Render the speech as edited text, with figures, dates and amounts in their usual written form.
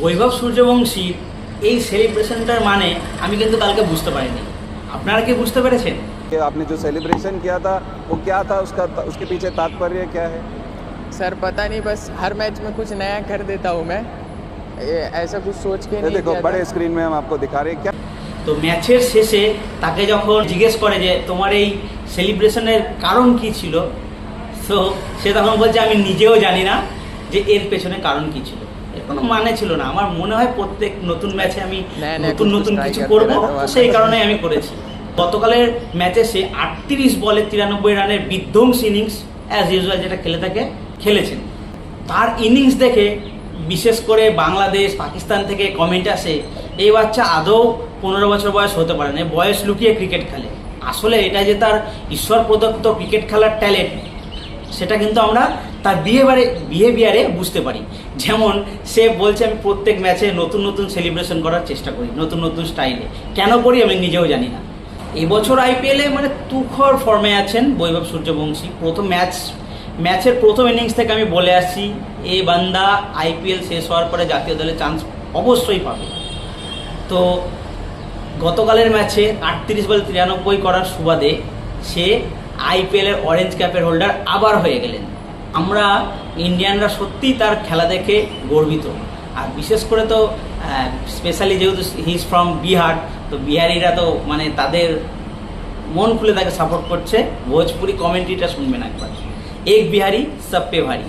বৈভব সূর্যবংশীর এই সেলিব্রেশনটার মানে আমি কিন্তু কালকে বুঝতে পারিনি। আপনারা কি বুঝতে পেরেছেন? कि आपने जो सेलिब्रेशन किया था वो क्या था, उसके पीछे तात्पर्य क्या है? सर पता नहीं, बस हर मैच में कुछ नया कर देता हूँ मैं, ऐसा कुछ सोच के ये नहीं देखो किया बड़े था। स्क्रीन में हम आपको दिखा रहे हैं क्या। তো ম্যাচের শেষে তাকে যখন জিজ্ঞেস করে যে তোমার এই সেলিব্রেশনের কারণ কি ছিল, তো সে তখন বলছে আমি নিজেও জানি না যে এর পেছনে কারণ কি ছিল, এর কোনো মানে ছিল না। আমার মনে হয় প্রত্যেক নতুন ম্যাচে আমি নতুন নতুন কিছু করব, সেই কারণে আমি করেছি। গতকালের ম্যাচে সে 38 বলে 93 রানের বিধ্বংসী ইনিংস অ্যাজ ইউজুয়াল যেটা খেলে থাকে খেলেছেন। তার ইনিংস দেখে বিশেষ করে বাংলাদেশ পাকিস্তান থেকে কমেন্ট আসে এই বাচ্চা আদৌ 15 বছর বয়স হতে পারে না, বয়স লুকিয়ে ক্রিকেট খেলে। আসলে এটা যে তার ঈশ্বর প্রদত্ত ক্রিকেট খেলার ট্যালেন্ট, সেটা কিন্তু আমরা তার বিহেভিয়ারে বুঝতে পারি। যেমন সে বলছে আমি প্রত্যেক ম্যাচে নতুন নতুন সেলিব্রেশন করার চেষ্টা করি, নতুন নতুন স্টাইলে। কেন করি আমি নিজেও জানি না। এবছর আইপিএলে মানে তুখর ফর্মে আছেন বৈভব সূর্যবংশী। ম্যাচের প্রথম ইনিংস থেকে আমি বলে আসছি এই বান্দা আইপিএল শেষ হওয়ার পরে জাতীয় দলে চান্স অবশ্যই পাবে। তো গতকালের ম্যাচে 38 বলে 93 করার সুবাদে সে আইপিএলের অরেঞ্জ ক্যাপের হোল্ডার আবার হয়ে গেলেন। আমরা ইন্ডিয়ানরা সত্যিই তার খেলা দেখে গর্বিত। আর বিশেষ করে তো স্পেশালি যেহেতু হি ইজ ফ্রম বিহার, তো বিহারিরা তো মানে তাদের মন খুলে তাকে সাপোর্ট করছে। ভোজপুরি কমেন্ট্রিটা শুনবেন একবার, এক বিহারি সব পে ভারী।